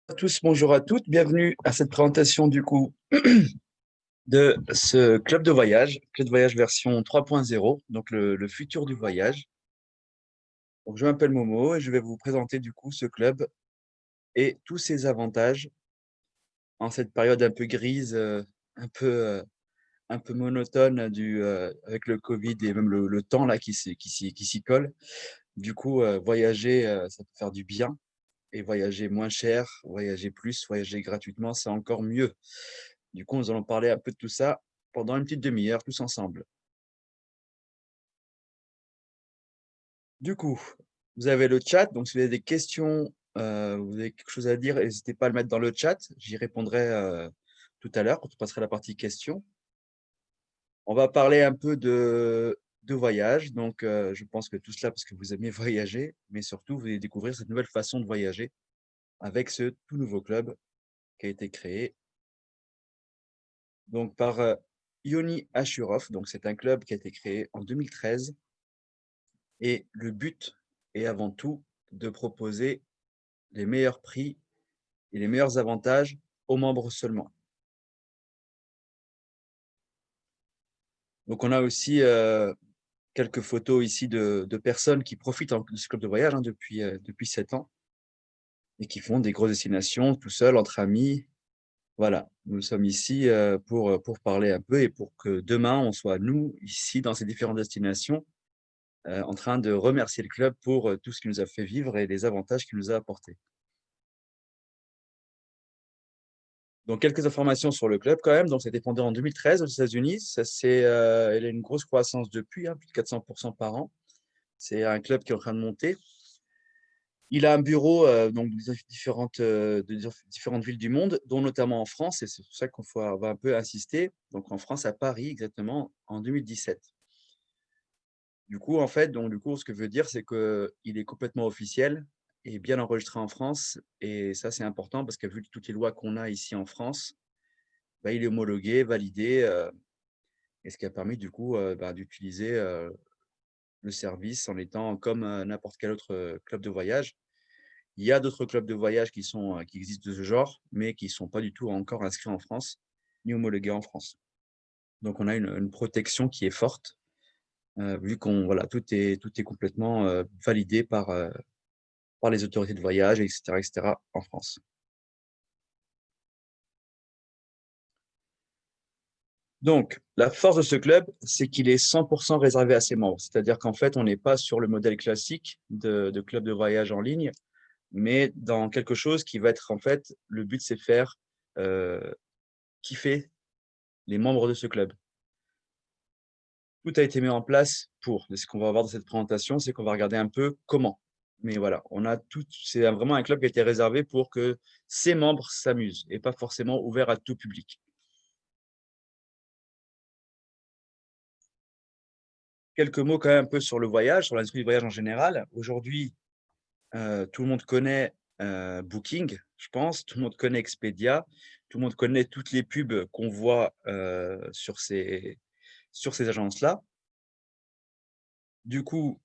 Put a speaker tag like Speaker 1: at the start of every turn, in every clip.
Speaker 1: À tous, bonjour à toutes, bienvenue à cette présentation du coup de ce club de voyage version 3.0, donc le futur du voyage. Donc, je m'appelle Momo et je vais vous présenter du coup ce club et tous ses avantages en cette période un peu grise, un peu, euh, un peu monotone avec le Covid et même le temps là qui s'y colle. Du coup, voyager, ça peut faire du bien et voyager moins cher, voyager plus, voyager gratuitement, c'est encore mieux. Du coup, nous allons parler un peu de tout ça pendant une petite demi-heure tous ensemble. Du coup, vous avez le chat, donc si vous avez des questions, vous avez quelque chose à dire, n'hésitez pas à le mettre dans le chat. J'y répondrai tout à l'heure quand on passera à la partie questions. On va parler un peu de voyage. Donc, je pense que tout cela parce que vous aimez voyager, mais surtout, vous allez découvrir cette nouvelle façon de voyager avec ce tout nouveau club qui a été créé donc par Yoni Ashurov. Donc, c'est un club qui a été créé en 2013. Et le but est avant tout de proposer les meilleurs prix et les meilleurs avantages aux membres seulement. Donc, on a aussi quelques photos ici de personnes qui profitent de ce club de voyage depuis 7 ans et qui font des grosses destinations tout seuls, entre amis. Voilà, nous sommes ici pour parler un peu et pour que demain, on soit nous, ici, dans ces différentes destinations, en train de remercier le club pour tout ce qu'il nous a fait vivre et les avantages qu'il nous a apportés. Donc, quelques informations sur le club quand même. Donc, c'était fondé en 2013 aux États-Unis. Elle a une grosse croissance depuis, plus de 400% par an. C'est un club qui est en train de monter. Il a un bureau donc, de différentes villes du monde, dont notamment en France. Et c'est pour ça va un peu insister. Donc, en France, à Paris, exactement, en 2017. Du coup, en fait, ce que je veux dire, c'est qu'il est complètement officiel et bien enregistré en France. Et ça, c'est important parce que vu toutes les lois qu'on a ici en France, bah, il est homologué, validé, et ce qui a permis du coup d'utiliser le service en étant comme n'importe quel autre club de voyage. Il y a d'autres clubs de voyage qui existent de ce genre, mais qui ne sont pas du tout encore inscrits en France, ni homologués en France. Donc on a une protection qui est forte, vu qu'on voilà, tout est complètement validé par les autorités de voyage, etc., en France. Donc, la force de ce club, c'est qu'il est 100% réservé à ses membres. C'est-à-dire qu'en fait, on n'est pas sur le modèle classique de club de voyage en ligne, mais dans quelque chose qui va être, en fait, le but, c'est faire euh, kiffer les membres de ce club. Tout a été mis en place pour. Et ce qu'on va voir dans cette présentation, c'est qu'on va regarder un peu comment. Mais voilà, c'est vraiment un club qui a été réservé pour que ses membres s'amusent et pas forcément ouvert à tout public. Quelques mots quand même un peu sur le voyage, sur l'industrie du voyage en général. Aujourd'hui, tout le monde connaît Booking, je pense. Tout le monde connaît Expedia. Tout le monde connaît toutes les pubs qu'on voit sur ces agences-là. Du coup,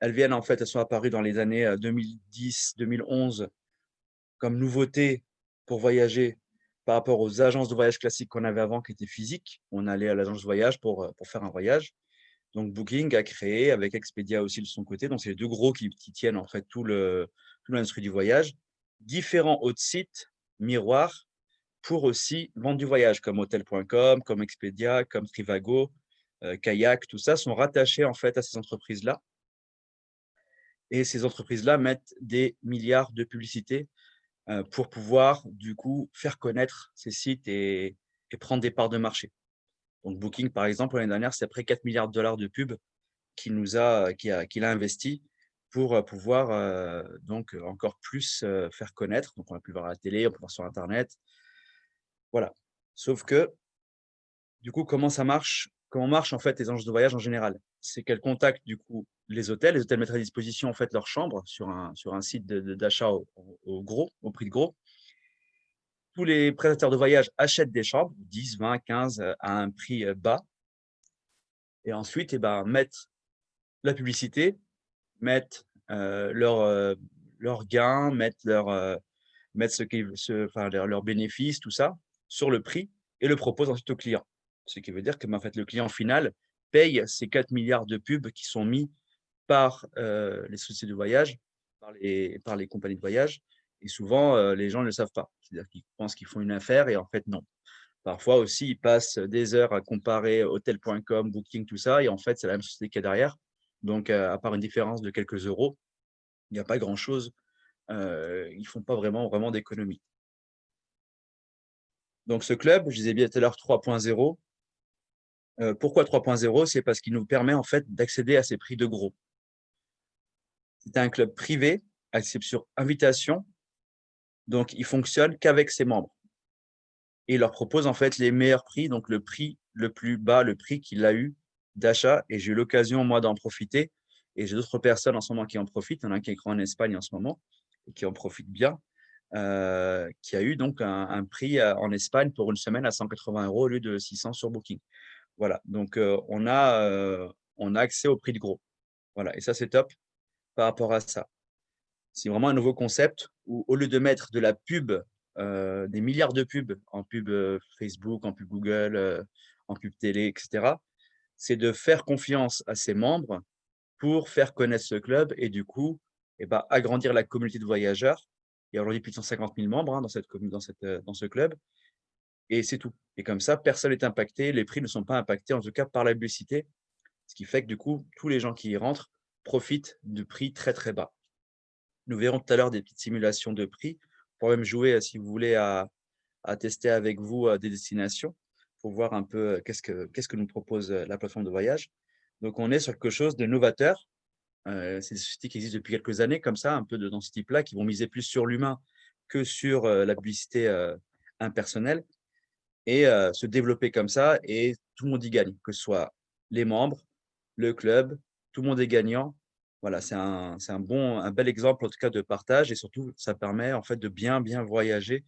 Speaker 1: elles sont apparues dans les années 2010, 2011 comme nouveauté pour voyager par rapport aux agences de voyage classiques qu'on avait avant qui étaient physiques. On allait à l'agence de voyage pour faire un voyage. Donc, Booking a créé, avec Expedia aussi de son côté, donc c'est les deux gros qui tiennent en fait tout l'industrie du voyage, différents autres sites miroirs pour aussi vendre du voyage, comme Hotel.com, comme Expedia, comme Trivago, Kayak, tout ça sont rattachés en fait à ces entreprises-là. Et ces entreprises-là mettent des milliards de publicités pour pouvoir du coup faire connaître ces sites et prendre des parts de marché. Donc, Booking, par exemple, l'année dernière, c'est près 4 milliards de dollars de pub qu'il a investi pour pouvoir donc encore plus faire connaître. Donc, on a pu voir à la télé, on peut voir sur Internet. Voilà. Sauf que, du coup, comment ça marche? Comment marchent en fait les agences de voyage en général? C'est qu'elles contactent du coup les hôtels mettent à disposition en fait leur chambre sur un site d'achat au prix de gros. Tous les prestataires de voyage achètent des chambres, 10, 20, 15, à un prix bas, et ensuite mettent la publicité, mettent leur gain, mettent mettent enfin, leurs bénéfices, tout ça, sur le prix et le proposent ensuite au client. Ce qui veut dire que, en fait, le client final paye ces 4 milliards de pubs qui sont mis par les sociétés de voyage, par les compagnies de voyage. Et souvent, les gens ne le savent pas. C'est-à-dire qu'ils pensent qu'ils font une affaire et en fait, non. Parfois aussi, ils passent des heures à comparer Hotel.com, Booking, tout ça, et en fait, c'est la même société qu'il y a derrière. Donc, à part une différence de quelques euros, il n'y a pas grand-chose. Ils ne font pas vraiment d'économie. Donc, ce club, je disais bien tout à l'heure 3.0. Pourquoi 3.0? C'est parce qu'il nous permet en fait d'accéder à ces prix de gros. C'est un club privé, accessible sur invitation, donc il fonctionne qu'avec ses membres. Et il leur propose en fait les meilleurs prix, donc le prix le plus bas, le prix qu'il a eu d'achat. Et j'ai eu l'occasion, moi, d'en profiter. Et j'ai d'autres personnes en ce moment qui en profitent. Il y en a un qui est en Espagne en ce moment et qui en profite bien, qui a eu donc un prix en Espagne pour une semaine à 180 € au lieu de 600 sur Booking. Voilà, donc on a accès au prix de gros. Voilà, et ça, c'est top par rapport à ça. C'est vraiment un nouveau concept où, au lieu de mettre de la pub, des milliards de pubs en pub Facebook, en pub Google, en pub télé, etc., c'est de faire confiance à ses membres pour faire connaître ce club et du coup, eh ben, agrandir la communauté de voyageurs. Il y a aujourd'hui plus de 150 000 membres dans dans ce club et c'est tout. Et comme ça, personne n'est impacté, les prix ne sont pas impactés, en tout cas par la publicité, ce qui fait que du coup, tous les gens qui y rentrent profitent de prix très très bas. Nous verrons tout à l'heure des petites simulations de prix. Pour même jouer, si vous voulez, à tester avec vous des destinations pour voir un peu qu'est-ce que nous propose la plateforme de voyage. Donc, on est sur quelque chose de novateur. C'est des sociétés qui existent depuis quelques années, comme ça, un peu dans ce type-là, qui vont miser plus sur l'humain que sur la publicité impersonnelle et se développer comme ça. Et tout le monde y gagne, que ce soit les membres, le club, tout le monde est gagnant. Voilà, un bel exemple en tout cas de partage et surtout, ça permet en fait de bien voyager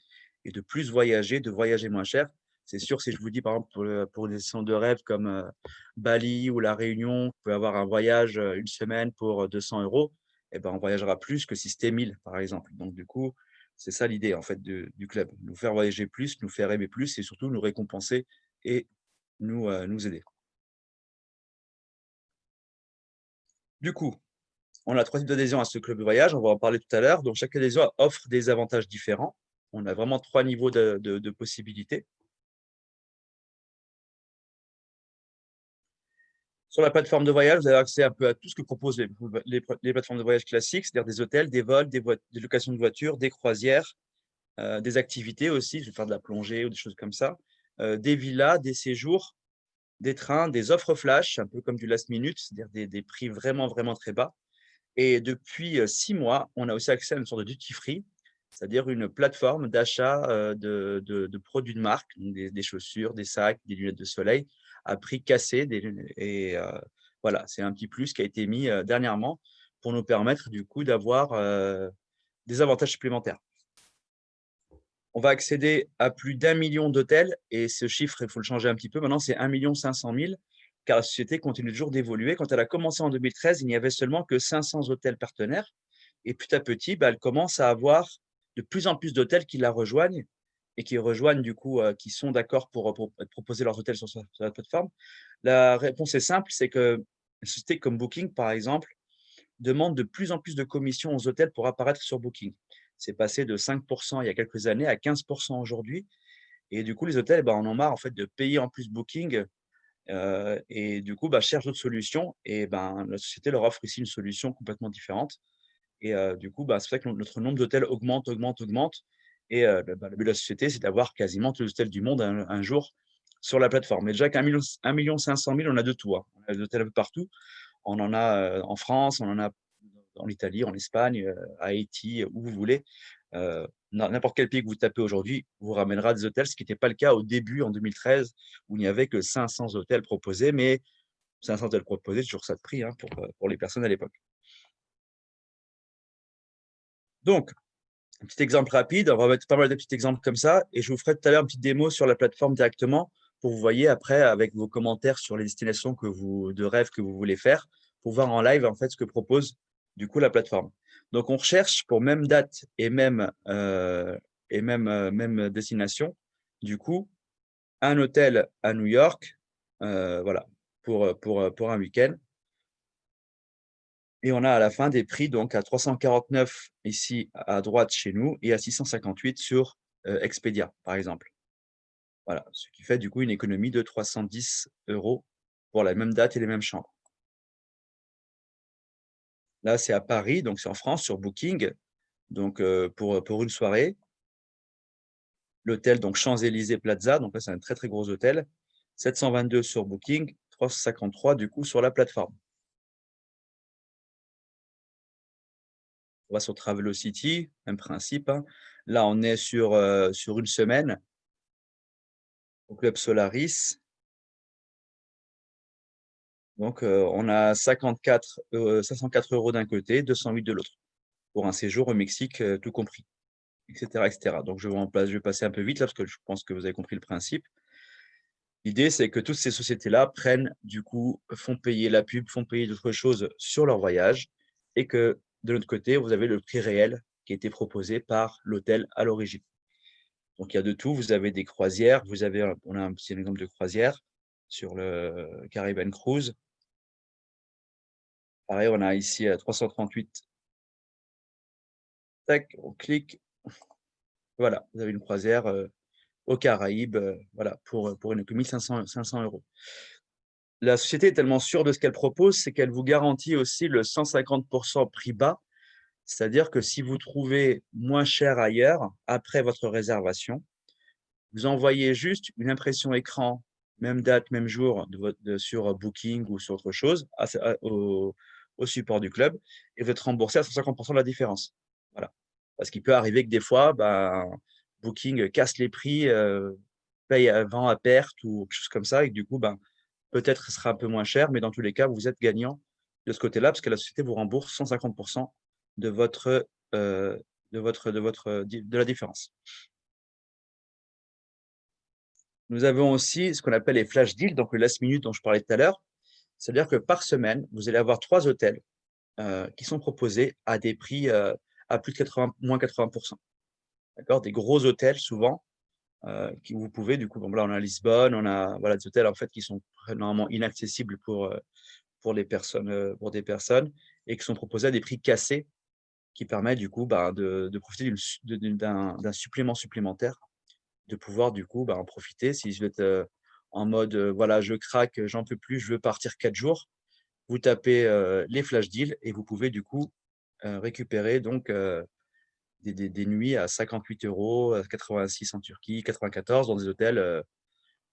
Speaker 1: et de plus voyager, de voyager moins cher. C'est sûr, si je vous dis par exemple pour des destinations de rêve comme Bali ou La Réunion, vous pouvez avoir un voyage une semaine pour 200 €, et ben, on voyagera plus que si c'était 1000 par exemple. Donc du coup, c'est ça l'idée en fait du club, nous faire voyager plus, nous faire aimer plus et surtout nous récompenser et nous aider. Du coup, on a 3 types d'adhésion à ce club de voyage, on va en parler tout à l'heure. Donc, chaque adhésion offre des avantages différents. On a vraiment 3 niveaux de possibilités. Sur la plateforme de voyage, vous avez accès un peu à tout ce que proposent les plateformes de voyage classiques, c'est-à-dire des hôtels, des vols, des locations de voitures, des croisières, des activités aussi, je vais faire de la plongée ou des choses comme ça, des villas, des séjours, des trains, des offres flash, un peu comme du last minute, c'est-à-dire des prix vraiment très bas. Et depuis 6 mois, on a aussi accès à une sorte de duty free, c'est-à-dire une plateforme d'achat de produits de marque, donc des chaussures, des sacs, des lunettes de soleil à prix cassé. Et voilà, c'est un petit plus qui a été mis dernièrement pour nous permettre du coup d'avoir des avantages supplémentaires. On va accéder à plus d'1 million d'hôtels et ce chiffre, il faut le changer un petit peu. Maintenant, c'est 1 500 000 car la société continue toujours d'évoluer. Quand elle a commencé en 2013, il n'y avait seulement que 500 hôtels partenaires et petit à petit, bah, elle commence à avoir de plus en plus d'hôtels qui la rejoignent et qui rejoignent du coup, qui sont d'accord pour proposer leurs hôtels sur la plateforme. La réponse est simple, c'est qu'une société comme Booking, par exemple, demande de plus en plus de commissions aux hôtels pour apparaître sur Booking. C'est passé de 5 il y a quelques années à 15 aujourd'hui et du coup, les hôtels, bah, en ont marre en fait de payer en plus Booking, et du coup, bah, cherchent d'autres solutions et ben, la société leur offre ici une solution complètement différente et du coup, bah, c'est vrai que notre nombre d'hôtels augmente et le but de la société, c'est d'avoir quasiment tous les hôtels du monde un jour sur la plateforme. Mais déjà qu'1 500 000, on a de tout, hein. On a des hôtels un peu partout. On en a, en France, on en a en Italie, en Espagne, à Haïti, où vous voulez. N'importe quel pays que vous tapez aujourd'hui vous ramènera des hôtels, ce qui n'était pas le cas au début, en 2013, où il n'y avait que 500 hôtels proposés, mais 500 hôtels proposés, c'est toujours ça de prix, hein, pour les personnes à l'époque. Donc, un petit exemple rapide, on va mettre pas mal de petits exemples comme ça, et je vous ferai tout à l'heure une petite démo sur la plateforme directement pour vous voyez après avec vos commentaires sur les destinations de rêve que vous voulez faire, pour voir en live en fait ce que propose du coup la plateforme. Donc, on recherche pour même date et même destination, du coup, un hôtel à New York, voilà, pour un week-end. Et on a à la fin des prix donc à 349 ici à droite chez nous et à 658 sur, Expedia, par exemple. Voilà, ce qui fait du coup une économie de 310 € pour la même date et les mêmes chambres. Là, c'est à Paris, donc c'est en France sur Booking, donc pour une soirée. L'hôtel donc Champs-Élysées Plaza, donc là, c'est un très, très gros hôtel. 722 sur Booking, 353 du coup sur la plateforme. On va sur Travelocity, même principe, hein. Là, on est sur une semaine au club Solaris. Donc on a 504 € d'un côté, 208 de l'autre, pour un séjour au Mexique, tout compris, et cetera, et cetera. Donc je vais passer un peu vite là, parce que je pense que vous avez compris le principe. L'idée, c'est que toutes ces sociétés-là prennent du coup, font payer la pub, font payer d'autres choses sur leur voyage et que de l'autre côté, vous avez le prix réel qui a été proposé par l'hôtel à l'origine. Donc il y a de tout, vous avez des croisières, on a un petit exemple de croisière sur le Caribbean Cruise. Pareil, on a ici, 338. Tac, on clique, voilà, vous avez une croisière, aux Caraïbes, voilà, pour une économie de 500 €. La société est tellement sûre de ce qu'elle propose, c'est qu'elle vous garantit aussi le 150 prix bas. C'est-à-dire que si vous trouvez moins cher ailleurs, après votre réservation, vous envoyez juste une impression écran, même date, même jour sur Booking ou sur autre chose, au support du club et vous êtes remboursé à 150 de la différence. Voilà. Parce qu'il peut arriver que des fois, ben, Booking casse les prix, paye vend à perte ou quelque chose comme ça et que du coup, ben, peut-être ce sera un peu moins cher, mais dans tous les cas, vous êtes gagnant de ce côté-là parce que la société vous rembourse 150 de votre, de la différence. Nous avons aussi ce qu'on appelle les flash deals, donc le last minute dont je parlais tout à l'heure. C'est-à-dire que par semaine, vous allez avoir 3 hôtels, qui sont proposés à des prix, à plus de 80 moins 80. D'accord? Des gros hôtels souvent, qui vous pouvez du coup, bon là on a Lisbonne, on a voilà des hôtels en fait qui sont normalement inaccessibles pour les personnes, pour des personnes et qui sont proposés à des prix cassés qui permettent du coup, bah, de profiter d'un supplément supplémentaire, de pouvoir du coup, bah, en profiter. Si vous êtes, en mode, voilà, je craque, j'en peux plus, je veux partir 4 jours, vous tapez, les flash deals et vous pouvez du coup, récupérer donc, des nuits à 58 €, 86 en Turquie, 94 dans des hôtels,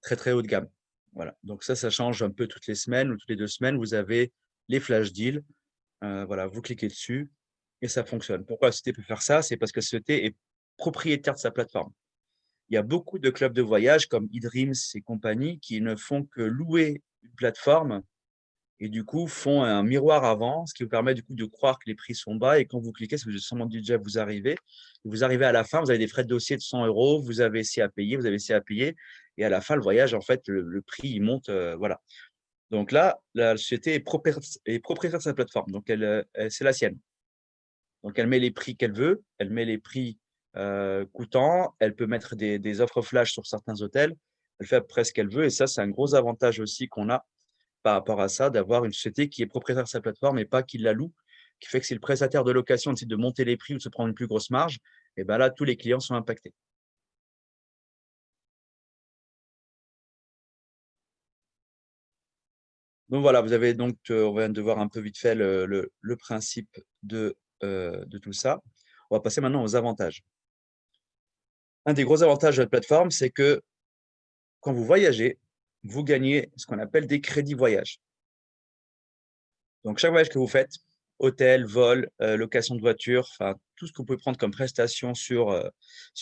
Speaker 1: très, très haut de gamme. Voilà, donc ça change un peu toutes les semaines ou toutes les 2 semaines, vous avez les flash deals. Voilà, vous cliquez dessus et ça fonctionne. Pourquoi la société peut faire ça? C'est parce que la société est propriétaire de sa plateforme. Il y a beaucoup de clubs de voyage comme eDreams et compagnie qui ne font que louer une plateforme et du coup font un miroir avant, ce qui vous permet du coup de croire que les prix sont bas et quand vous cliquez, ça vous avez sûrement déjà vous arrivez à la fin, vous avez des frais de dossier de 100 €, vous avez ci à payer, vous avez ci à payer et à la fin le voyage en fait le prix il monte, voilà. Donc là, la société est propriétaire de sa plateforme, donc c'est la sienne. Donc elle met les prix qu'elle veut, elle met les prix, coûtants, elle peut mettre des offres flash sur certains hôtels, elle fait à peu près ce qu'elle veut et ça, c'est un gros avantage aussi qu'on a par rapport à ça, d'avoir une société qui est propriétaire de sa plateforme et pas qui la loue, qui fait que si le prestataire de location décide de monter les prix ou de se prendre une plus grosse marge et ben là, tous les clients sont impactés. Donc voilà, vous avez donc, on vient de voir un peu vite fait le principe de tout ça. On va passer maintenant aux avantages. Un des gros avantages de la plateforme, c'est que quand vous voyagez, vous gagnez ce qu'on appelle des crédits voyage. Donc chaque voyage que vous faites, hôtel, vol, location de voiture, enfin tout ce que vous pouvez prendre comme prestation sur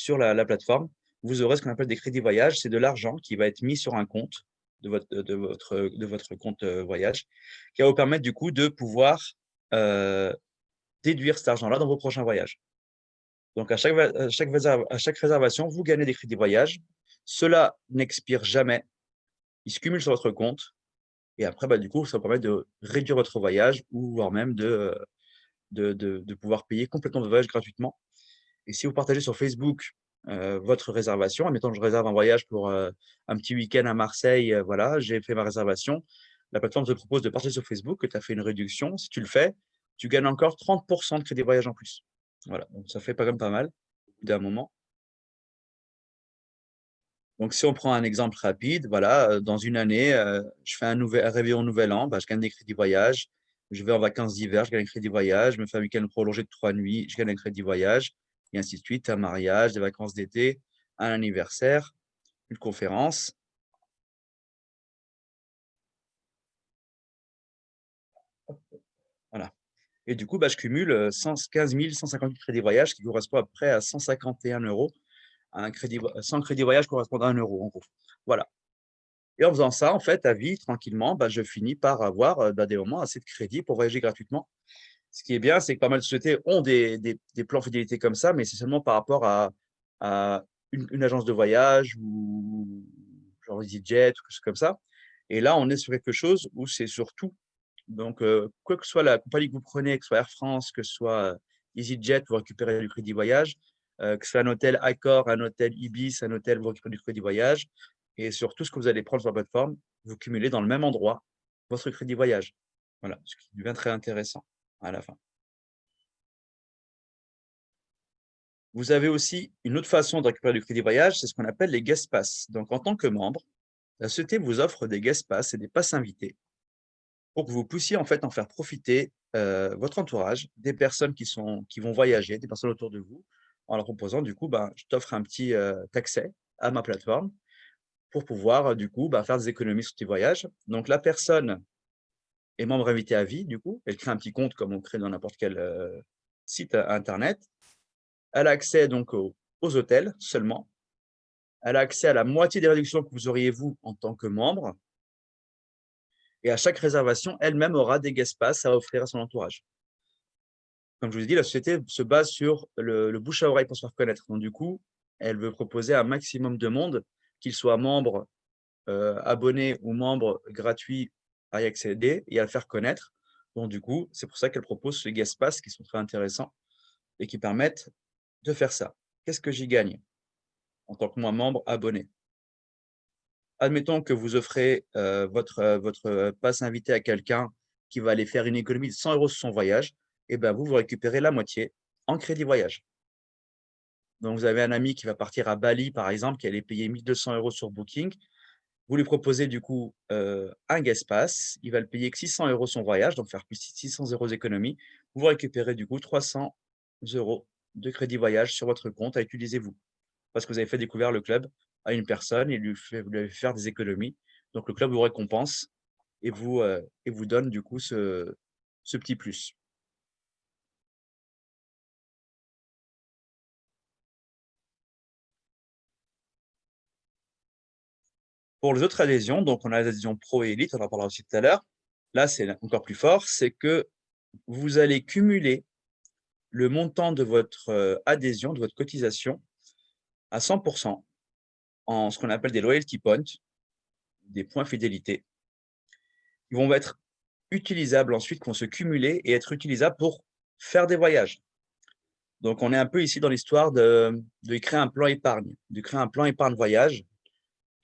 Speaker 1: la plateforme, vous aurez ce qu'on appelle des crédits voyage. C'est de l'argent qui va être mis sur un compte de votre compte, voyage, qui va vous permettre du coup de pouvoir, heu, déduire cet argent-là dans vos prochains voyages. Donc à chaque réservation, vous gagnez des crédits voyage. Cela n'expire jamais, ils se cumulent sur votre compte et après, bah, du coup, ça vous permet de réduire votre voyage ou voire même de pouvoir payer complètement votre voyage gratuitement. Et si vous partagez sur Facebook, votre réservation, admettons que je réserve un voyage pour, un petit week-end à Marseille, voilà, j'ai fait ma réservation. La plateforme te propose de partager sur Facebook que tu as fait une réduction. Si tu le fais, tu gagnes encore 30 de crédit voyage en plus. Voilà, donc ça fait quand même pas mal, au bout d'un moment. Donc si on prend un exemple rapide, voilà, dans une année, je fais un réveillon nouvel an, bah, je gagne des crédits voyage. Je vais en vacances d'hiver, je gagne un crédit voyage. Je me fais un week-end prolongé de 3 nuits, je gagne un crédit voyage et ainsi de suite. Un mariage, des vacances d'été, un anniversaire, une conférence. Voilà. Et du coup, bah, je cumule, 15 158 crédits voyage, qui correspond à peu près à 151 € un crédit voi 100 crédits voyage correspondent à 1 € en gros. Voilà. Et en faisant ça, en fait, à vie, tranquillement, bah, je finis par avoir, bah, des moments assez de crédit pour voyager gratuitement. Ce qui est bien, c'est que pas mal de sociétés ont des plans fidélité comme ça, mais c'est seulement par rapport à une agence de voyage ou genre EasyJet ou quelque chose comme ça. Et là, on est sur quelque chose où c'est sur tout. Donc, quoi que soit la compagnie que vous prenez, que ce soit Air France, que ce soit, EasyJet, vous récupérez du crédit voyage, que ce soit un hôtel Accor, un hôtel Ibis, un hôtel, vous récupérez du crédit voyage et sur tout ce que vous allez prendre sur la plateforme, vous cumulez dans le même endroit votre crédit voyage. Voilà, ce qui devient très intéressant à la fin. Vous avez aussi une autre façon de récupérer du crédit voyage, c'est ce qu'on appelle les guest pass. Donc, en tant que membre, la société vous offre des guest pass et des passes invités pour que vous puissiez en fait en faire profiter votre entourage, des personnes qui vont voyager, des personnes autour de vous, en leur proposant du coup, ben, je t'offre un petit accès à ma plateforme pour pouvoir du coup bah, faire des économies sur tes voyages. Donc la personne est membre invité à vie, du coup, elle crée un petit compte comme on crée dans n'importe quel site internet. Elle a accès donc aux hôtels seulement. Elle a accès à la moitié des réductions que vous auriez vous en tant que membre. Et à chaque réservation, elle-même aura des guest pass à offrir à son entourage. Comme je vous ai dit, la société se base sur le bouche à oreille pour se faire connaître. Donc du coup, elle veut proposer à un maximum de monde, qu'ils soient membres, abonnés ou membres gratuits, à y accéder et à le faire connaître. Donc du coup, c'est pour ça qu'elle propose ces guest pass qui sont très intéressants et qui permettent de faire ça. Qu'est-ce que j'y gagne en tant que moi membre abonné? Admettons que vous offrez, votre passe invité à quelqu'un qui va aller faire une économie de 100 € sur son voyage et ben vous, vous récupérez la moitié en crédit voyage. Donc vous avez un ami qui va partir à Bali, par exemple, qui allait payer 1 200 € sur Booking. Vous lui proposez du coup, un guest pass. Il va le payer que 600 € son voyage, donc faire plus 600 € d'économie. Vous récupérez du coup 300 € de crédit voyage sur votre compte à utiliser vous. Parce que vous avez fait découvrir le club à une personne et vous lui avez fait faire des économies. Donc le club vous récompense et vous donne du coup ce petit plus. Pour les autres adhésions, donc on a les adhésions pro et élite, on en parlera aussi tout à l'heure. Là, c'est encore plus fort, c'est que vous allez cumuler le montant de votre, adhésion, de votre cotisation à 100 en ce qu'on appelle des loyalty points, des points fidélité. Ils vont être utilisables ensuite, qui vont se cumuler et être utilisables pour faire des voyages. Donc on est un peu ici dans l'histoire de créer un plan épargne, de créer un plan épargne voyage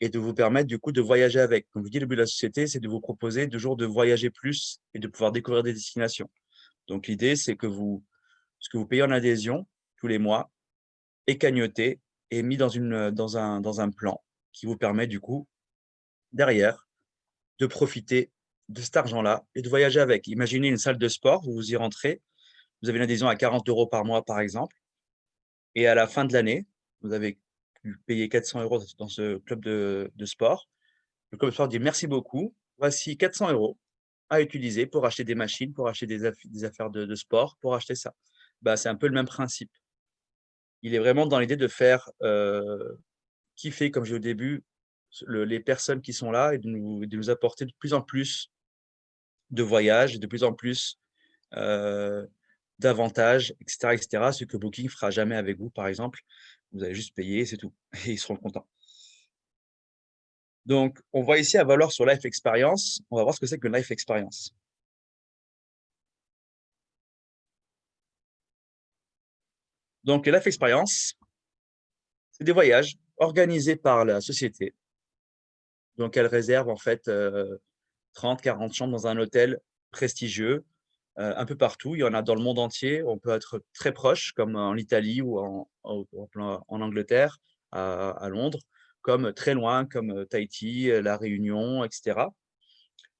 Speaker 1: et de vous permettre du coup de voyager avec. Comme je vous dis, le but de la société, c'est de vous proposer toujours de voyager plus et de pouvoir découvrir des destinations. Donc l'idée, c'est que ce que vous payez en adhésion tous les mois est cagnoté et mis dans un plan qui vous permet du coup, derrière, de profiter de cet argent-là et de voyager avec. Imaginez une salle de sport, vous y rentrez, vous avez une adhésion à 40 € par mois, par exemple, et à la fin de l'année, vous avez pu payer 400 € dans ce club de sport. Le club de sport dit: «Merci beaucoup, voici 400 € à utiliser pour acheter des machines, pour acheter des affaires de sport, pour acheter ça». Bah, c'est un peu le même principe. Il est vraiment dans l'idée de faire, kiffer, comme j'ai au début, les personnes qui sont là et de nous apporter de plus en plus de voyages et de plus en plus, heu, d'avantages et cetera. Ce que Booking fera jamais avec vous, par exemple. Vous allez juste payer et c'est tout et ils seront contents. Donc on voit ici à valeur sur Life Experience. On va voir ce que c'est que Life Experience. Donc les life experience, c'est des voyages organisés par la société. Donc elle réserve en fait, 30-40 chambres dans un hôtel prestigieux, un peu partout. Il y en a dans le monde entier. On peut être très proche, comme en Italie ou en Angleterre, à Londres, comme très loin, comme, Tahiti, La Réunion et cetera.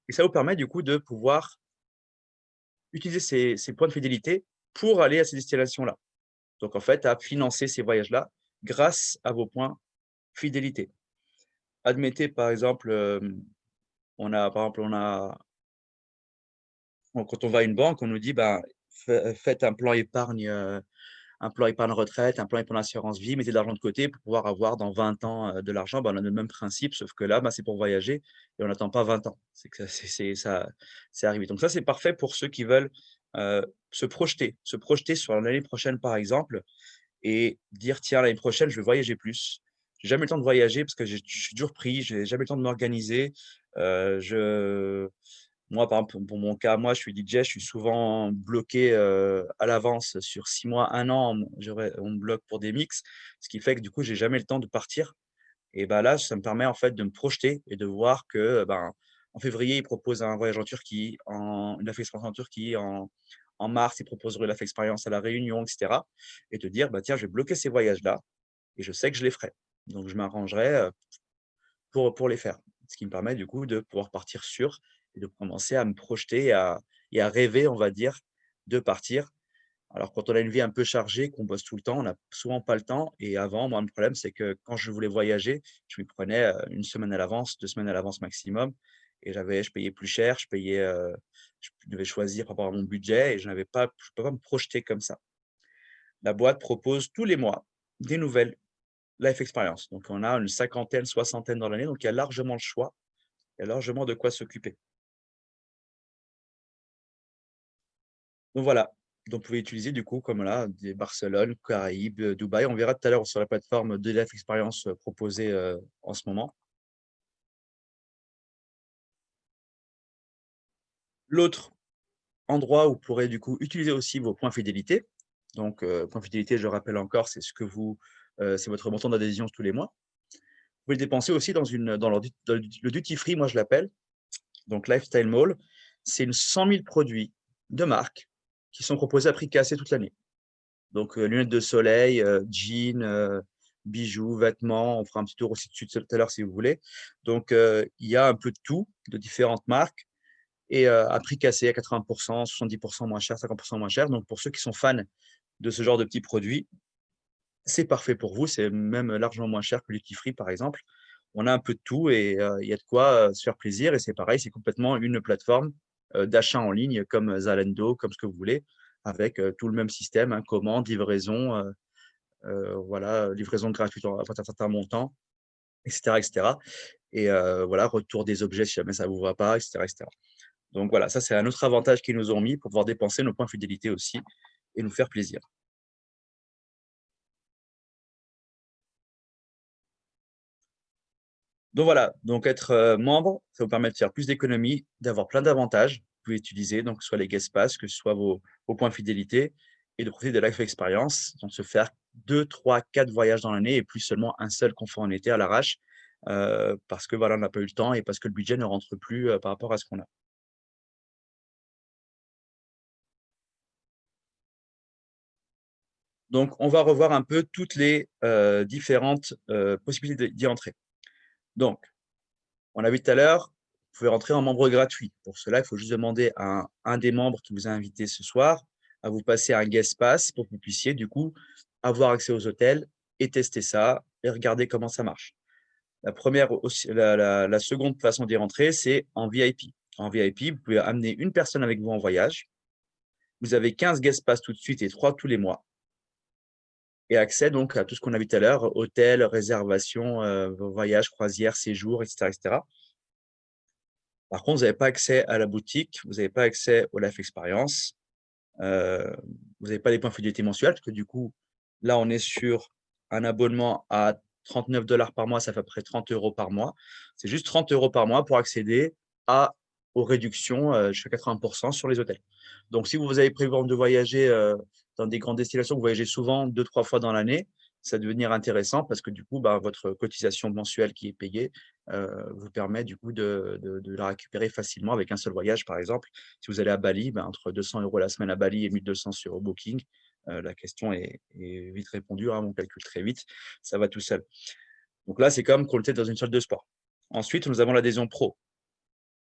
Speaker 1: Et ça vous permet du coup de pouvoir utiliser ces points de fidélité pour aller à ces destinations-là. Donc en fait, à financer ces voyages-là grâce à vos points fidélité. Admettez par exemple, quand on va à une banque, on nous dit: «Ben, faites un plan épargne retraite, un plan épargne assurance vie, mettez de l'argent de côté pour pouvoir avoir dans 20 ans, de l'argent». Ben, on a le même principe, sauf que là, ben, c'est pour voyager et on n'attend pas 20 ans. C'est que c'est arrivé. Donc ça, c'est parfait pour ceux qui veulent, se projeter sur l'année prochaine, par exemple, et dire: «Tiens, l'année prochaine, je vais voyager plus». J'ai jamais eu le temps de voyager parce que je suis toujours pris, j'ai jamais eu le temps de m'organiser. Je Moi, par exemple, pour mon cas, moi, je suis DJ, je suis souvent bloqué, à l'avance sur 6 mois, 1 an, on me bloque pour des mix, ce qui fait que du coup, j'ai jamais le temps de partir et bah, là, ça me permet en fait de me projeter et de voir que, ben, en février, ils proposent un voyage en Turquie, une Life Experience en Turquie, en mars, ils proposent une Life Experience à La Réunion et cetera et te dire: «Bah, tiens, je vais bloquer ces voyages-là et je sais que je les ferai». Donc je m'arrangerai, pour les faire. Ce qui me permet du coup de pouvoir partir sûr et de commencer à me projeter et à rêver, on va dire, de partir. Alors quand on a une vie un peu chargée, qu'on bosse tout le temps, on n'a souvent pas le temps et avant, moi, le problème, c'est que quand je voulais voyager, je m'y prenais, 1 semaine à l'avance, 2 semaines à l'avance maximum et je payais plus cher, je devais choisir par rapport à mon budget et je peux pas me projeter comme ça. La boîte propose tous les mois des nouvelles life experience. Donc on a une cinquantaine, soixantaine dans l'année, donc il y a largement le choix, il y a largement de quoi s'occuper. Donc voilà, donc vous pouvez utiliser du coup comme là, des Barcelone, Caraïbes, Dubaï. On verra tout à l'heure sur la plateforme de Life Experience, proposée, en ce moment. L'autre endroit où vous pourrez du coup utiliser aussi vos points fidélité, donc points fidélité, je rappelle encore, c'est votre montant d'adhésion tous les mois. Vous pouvez le dépenser aussi dans le duty free, moi je l'appelle, donc Lifestyle Mall. C'est une 100 000 produits de marque qui sont proposés à prix cassé toute l'année. Donc, lunettes de soleil, jeans, bijoux, vêtements. On fera un petit tour aussi dessus tout à l'heure si vous voulez. Donc, il y a un peu de tout, de différentes marques et à prix cassé à 80 70 moins cher, 50 moins cher. Donc pour ceux qui sont fans de ce genre de petits produits, c'est parfait pour vous. C'est même largement moins cher que le duty free, par exemple. On a un peu de tout et il y a de quoi, se faire plaisir et c'est pareil, c'est complètement une plateforme, d'achat en ligne comme Zalando, comme ce que vous voulez, avec, tout le même système, hein, commande, livraison, voilà, livraison gratuite à partir d'un certain montant et cetera et voilà, retour des objets si jamais ça vous va pas et cetera. Donc voilà, ça c'est un autre avantage qu'ils nous ont mis pour pouvoir dépenser nos points fidélité aussi et nous faire plaisir. Donc voilà, donc être, membre, ça vous permet de faire plus d'économies, d'avoir plein d'avantages. Vous pouvez utiliser donc soit les guest pass, que ce soit vos points fidélité et de profiter de Life Experience, donc se faire 2, 3, 4 voyages dans l'année et plus seulement un seul qu'on fait en été à l'arrache, parce que voilà, on n'a pas eu le temps et parce que le budget ne rentre plus, par rapport à ce qu'on a. Donc on va revoir un peu toutes les, différentes, possibilités d'y entrer. Donc on a vu tout à l'heure, vous pouvez rentrer en membre gratuit. Pour cela, il faut juste demander à un des membres qui vous a invité ce soir à vous passer un guest pass pour que vous puissiez du coup avoir accès aux hôtels et tester ça et regarder comment ça marche. La première aussi la seconde façon d'y rentrer, c'est en VIP. En VIP, vous pouvez amener une personne avec vous en voyage. Vous avez 15 guest pass tout de suite et 3 tous les mois et accès donc à tout ce qu'on a vu tout à l'heure, hôtel, réservation, voyage, croisière, séjour et cetera. Par contre, vous n'avez pas accès à la boutique, vous n'avez pas accès au Life Experience, heu, vous n'avez pas les points fidélité mensuels parce que du coup, là, on est sur un abonnement à 39 par mois, ça fait à peu près 30 € par mois. C'est juste 30 € par mois pour accéder à aux réductions jusqu'à 80% sur les hôtels. Donc, si vous avez prévu de voyager dans des grandes destinations, vous voyagez souvent 2-3 fois dans l'année, ça va devenir intéressant parce que du coup, bah, votre cotisation mensuelle qui est payée vous permet du coup de la récupérer facilement avec un seul voyage. Par exemple, si vous allez à Bali, bah, entre 200 € la semaine à Bali et 1200 sur Booking, la question est vite répondue, hein, on calcule très vite, ça va tout seul. Donc là, c'est comme quand on était dans une salle de sport. Ensuite, nous avons l'adhésion pro.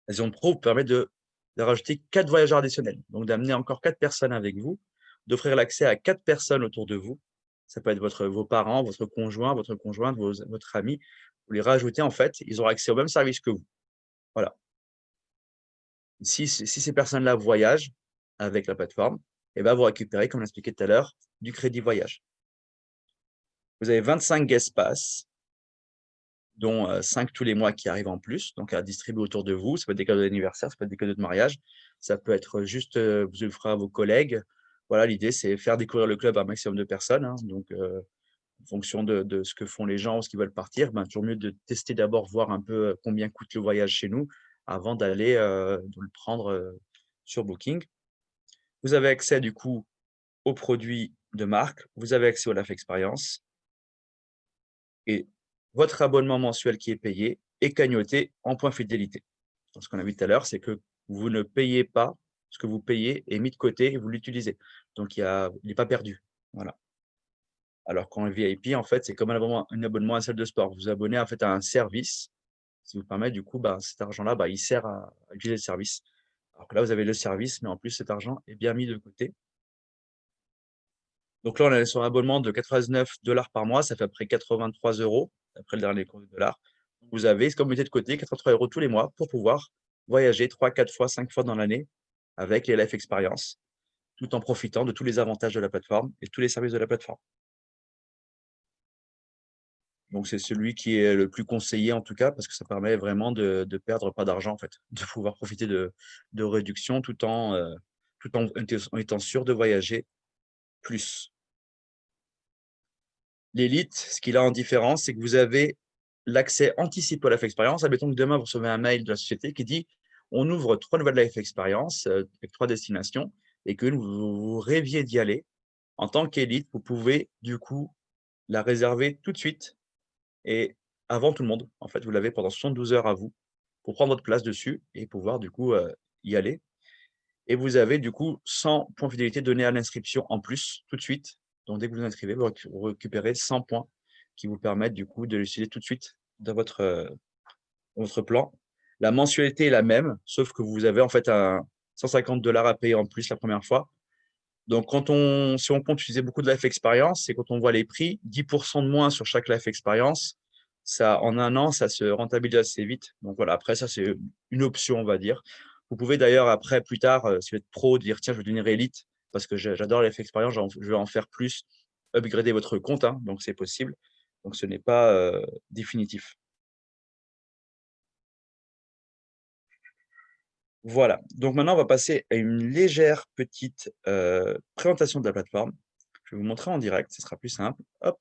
Speaker 1: L'adhésion pro vous permet de rajouter 4 voyageurs additionnels, donc d'amener encore 4 personnes avec vous, d'offrir l'accès à 4 personnes autour de vous. Ça peut être vos parents, votre conjoint, votre conjointe, votre ami. Vous les rajoutez, en fait, ils auront accès au même service que vous. Voilà. Si ces personnes-là voyagent avec la plateforme, et ben, vous récupérez, comme l'expliqué tout à l'heure, du crédit voyage. Vous avez 25 guest pass, dont 5 tous les mois qui arrivent en plus, donc à distribuer autour de vous. Ça peut être des cadeaux d'anniversaire, ça peut être des cadeaux de mariage, ça peut être juste, vous offrez à vos collègues. Voilà, l'idée, c'est faire découvrir le club à un maximum de personnes, hein, donc en fonction de ce que font les gens ou ce qu'ils veulent partir, ben, toujours mieux de tester d'abord, voir un peu combien coûte le voyage chez nous avant d'aller de le prendre sur Booking. Vous avez accès du coup aux produits de marque, vous avez accès au Life Experience et votre abonnement mensuel qui est payé est cagnoté en points fidélité. Donc, ce qu'on a vu tout à l'heure, c'est que vous ne payez pas, ce que vous payez est mis de côté et vous l'utilisez. Donc il n'est pas perdu. Voilà. Alors qu'en VIP, en fait, c'est comme un abonnement à une salle de sport. Vous vous abonnez en fait à un service qui vous permet du coup, bah, cet argent-là, bah, il sert à utiliser le service. Alors que là, vous avez le service, mais en plus, cet argent est bien mis de côté. Donc là, on est sur un abonnement de 89 $ par mois, ça fait à peu près 83 € après le dernier cours du dollar. Vous avez comme mettez de côté 83 € tous les mois pour pouvoir voyager 3, 4 fois, 5 fois dans l'année avec les Life Experience, tout en profitant de tous les avantages de la plateforme et tous les services de la plateforme. Donc c'est celui qui est le plus conseillé en tout cas, parce que ça permet vraiment de perdre pas d'argent en fait, de pouvoir profiter de réductions tout en étant sûr de voyager plus. L'élite, ce qu'il a en différence, c'est que vous avez l'accès anticipé à la Life Experience. Admettons que demain, vous recevez un mail de la société qui dit: «On ouvre 3 nouvelles Life Experience, avec 3 destinations» et que vous rêviez d'y aller. En tant qu'élite, vous pouvez du coup la réserver tout de suite et avant tout le monde. En fait, vous l'avez pendant 72 heures à vous pour prendre votre place dessus et pouvoir du coup, y aller. Et vous avez du coup 100 points fidélité donnés à l'inscription en plus, tout de suite. Donc dès que vous vous inscrivez, vous récupérez 100 points qui vous permettent du coup de l'utiliser tout de suite dans votre plan. La mensualité est la même, sauf que vous avez en fait un 150 $ à payer en plus la première fois. Donc si on compte utiliser beaucoup de Life Experience, c'est quand on voit les prix, 10 % de moins sur chaque Life Experience, ça en 1 an, ça se rentabilise assez vite. Donc voilà, après ça, c'est une option, on va dire. Vous pouvez d'ailleurs après, plus tard, si vous êtes pro, dire: «Tiens, je veux devenir élite parce que j'adore Life Experience, je veux en faire plus», upgrader votre compte, hein, donc c'est possible. Donc ce n'est pas, définitif. Voilà, donc maintenant on va passer à une légère petite, présentation de la plateforme. Je vais vous montrer en direct, ce sera plus simple. Hop,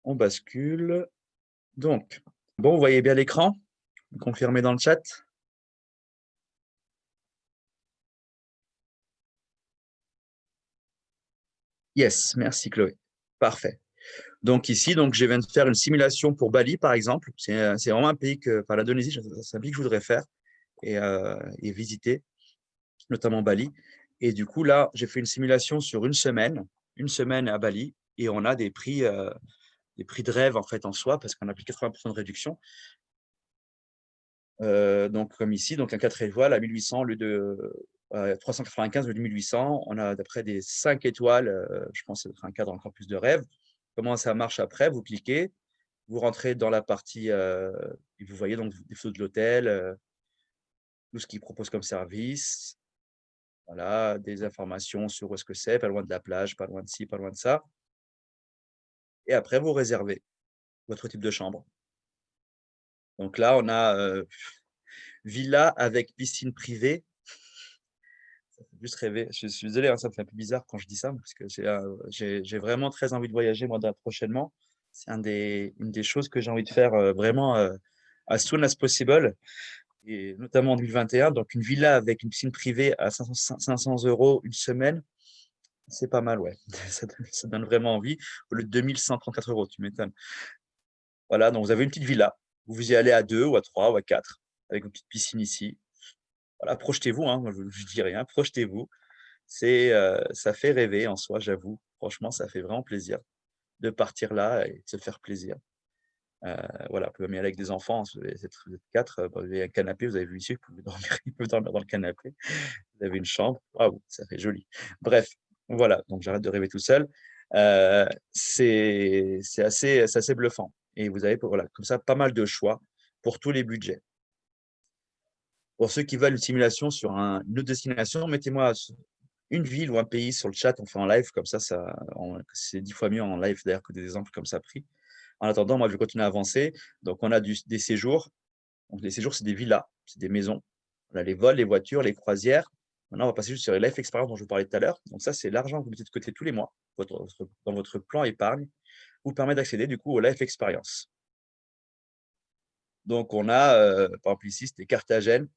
Speaker 1: on bascule. Donc, bon, vous voyez bien l'écran? Vous confirmez dans le chat? Yes, merci Chloé. Parfait. Donc ici, donc je viens de faire une simulation pour Bali, par exemple. C'est vraiment un pays enfin l'Indonésie, c'est un pays que je voudrais faire et visiter, notamment Bali. Et du coup, là, j'ai fait une simulation sur une semaine à Bali, et on a des prix de rêve en fait en soi, parce qu'on a plus de 80% de réduction. Donc comme ici, donc un 4 étoiles à 1800 au lieu de 395 au lieu de 1800. On a d'après des 5 étoiles, je pense que ça va être un cadre encore plus de rêve. Comment ça marche après? Vous cliquez, vous rentrez dans la partie, et vous voyez donc des photos de l'hôtel, tout ce qu'ils proposent comme service. Voilà, des informations sur où est-ce que c'est, pas loin de la plage, pas loin de ci, pas loin de ça. Et après vous réservez votre type de chambre. Donc là, on a, villa avec piscine privée. Ça fait juste rêver. Je suis désolé, hein, ça me fait un peu bizarre quand je dis ça, parce que j'ai vraiment très envie de voyager moi prochainement. C'est une des choses que j'ai envie de faire, vraiment, as soon as possible. et notamment en 2021. Donc, une villa avec une piscine privée à 500 € une semaine, c'est pas mal, ouais. Ça donne vraiment envie. Au lieu de 2 134 €, tu m'étonnes. Voilà, donc vous avez une petite villa. Vous y allez à 2 ou à 3 ou à 4 avec une petite piscine ici. Voilà, projetez-vous, hein, moi je dis rien, projetez-vous. Ça fait rêver en soi, j'avoue. Franchement, ça fait vraiment plaisir de partir là et de se faire plaisir. Heu, voilà, vous pouvez même y aller avec des enfants, si vous êtes 4, vous avez un canapé, vous avez vu ici, vous pouvez dormir ils peuvent dormir dans le canapé. Vous avez une chambre, waouh, ça fait joli. Bref, voilà, donc j'arrête de rêver tout seul. C'est assez bluffant et vous avez voilà, comme ça, pas mal de choix pour tous les budgets. Pour ceux qui veulent une simulation sur une autre destination, mettez-moi une ville ou un pays sur le chat, on fait en live comme c'est 10 fois mieux en live d'ailleurs que des exemples comme ça pris. En attendant, moi je vais continuer à avancer. Donc on a des séjours. Donc les séjours, c'est des villas, c'est des maisons. On a les vols, les voitures, les croisières. Maintenant, on va passer juste sur les life experience dont je vous parlais tout à l'heure. Donc ça, c'est l'argent que vous mettez de côté tous les mois dans votre plan épargne, vous permet d'accéder du coup aux life experience. Donc on a, par exemple ici, c'était Carthagène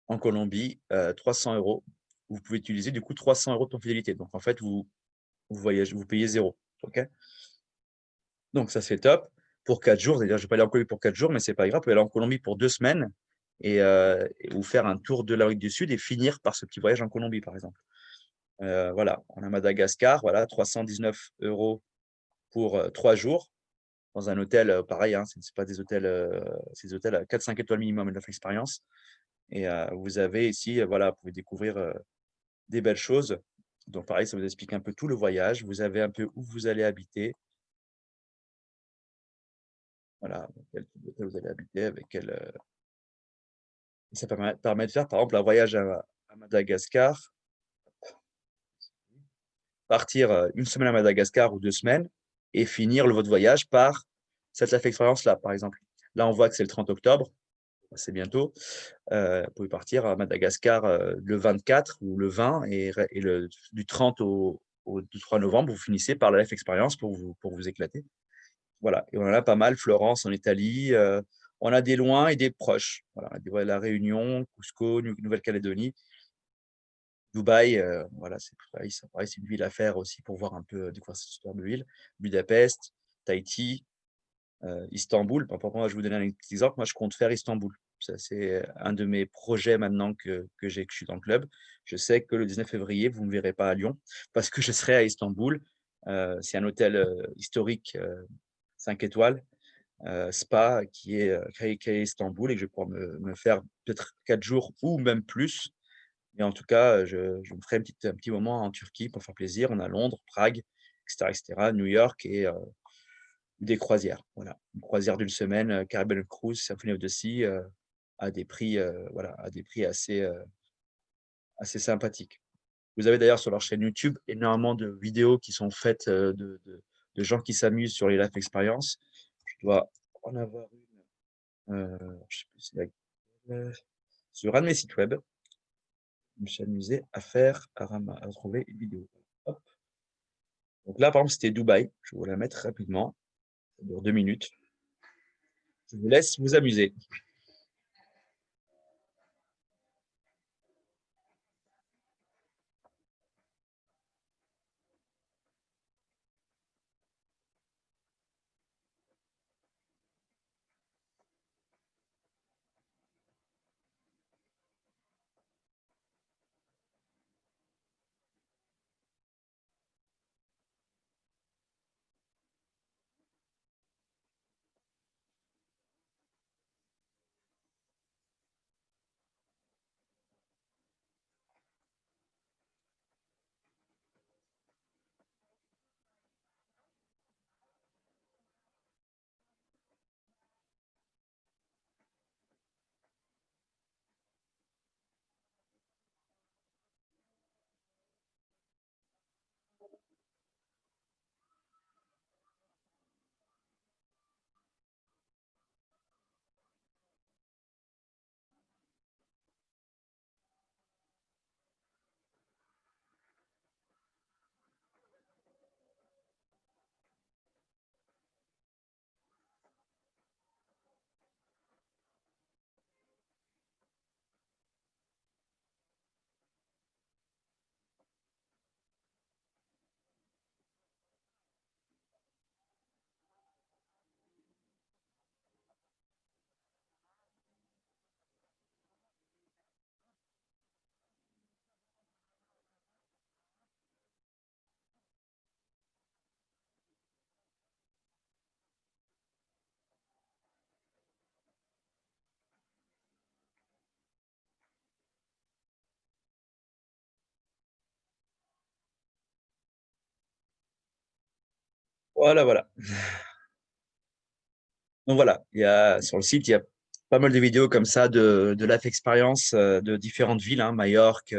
Speaker 1: en Colombie, 300 €. Vous pouvez utiliser du coup 300 € de ton fidélité. Donc en fait, vous voyagez, vous payez 0. OK? Donc ça, c'est top. Pour 4 jours, c'est-à-dire je vais pas aller en Colombie pour 4 jours, mais c'est pas grave, vous pouvez aller en Colombie pour 2 semaines et vous faire un tour de l'Amérique du Sud et finir par ce petit voyage en Colombie, par exemple. Voilà, on a Madagascar, voilà, 319 € pour, 3 jours dans un hôtel, pareil, hein, c'est pas des hôtels, c'est des hôtels à 4-5 étoiles minimum Enough Experience et vous avez ici, voilà, vous pouvez découvrir, des belles choses. Donc pareil, ça vous explique un peu tout le voyage. Vous avez un peu où vous allez habiter. Voilà, dans quel type d'hôtel vous allez habiter, avec quel, ça permet de faire, par exemple, un voyage à Madagascar, partir, 1 semaine à Madagascar ou 2 semaines et finir votre voyage par cette life expérience-là, par exemple. Là, on voit que c'est le 30 octobre, c'est bientôt. Vous pouvez partir à Madagascar, le 24 ou le 20 et du 30 au 3 novembre, vous finissez par la life expérience pour vous éclater. Voilà, et on en a pas mal, Florence en Italie, on a des loin et des proches. Voilà, La Réunion, Cusco, Nouvelle-Calédonie, Dubaï, voilà, c'est pareil, c'est une ville à faire aussi pour voir un peu, découvrir cette superbe ville. Budapest, Tahiti, Istanbul. Pour moi, je vais vous donner un petit exemple. Moi, je compte faire Istanbul. Ça, c'est un de mes projets maintenant que je suis dans le club. Je sais que le 19 février, vous ne me verrez pas à Lyon parce que je serai à Istanbul. C'est un hôtel, historique, 5 étoiles, spa qui est à Istanbul et que je vais pouvoir me faire peut-être 4 jours ou même plus. Mais en tout cas, je me ferai un petit moment en Turquie pour faire plaisir. On a Londres, Prague, et cetera, New York et des croisières, voilà. Une croisière d'une semaine, Caribbean Cruise, Symphony of the Sea, à des prix, voilà, à des prix assez sympathiques. Vous avez d'ailleurs sur leur chaîne YouTube énormément de vidéos qui sont faites, de gens qui s'amusent sur les life experience. Je dois en avoir une, je sais plus c'est laquelle, sur un de mes sites web. Je me suis amusé à trouver une vidéo. Hop. Donc là, par exemple, c'était Dubaï. Je vais vous la mettre rapidement. Ça dure 2 minutes. Je vous laisse vous amuser. Voilà, voilà. Donc voilà, il y a sur le site, il y a pas mal de vidéos comme ça de Life Experience, de différentes villes, hein, Majorque,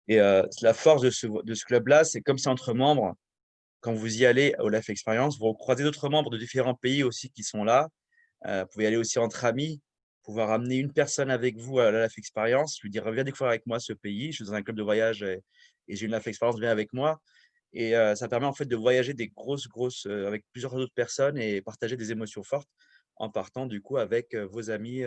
Speaker 1: et la force de ce club-là, c'est comme c'est entre membres, quand vous y allez au Life Experience, vous croisez d'autres membres de différents pays aussi qui sont là. Vous pouvez y aller aussi entre amis, pouvoir amener une personne avec vous à la Life Experience, lui dire: «Viens découvrir avec moi ce pays, je suis dans un club de voyage et j'ai une Life Experience, viens avec moi». Et ça permet en fait de voyager des grosses, avec plusieurs autres personnes et partager des émotions fortes en partant du coup avec, vos amis,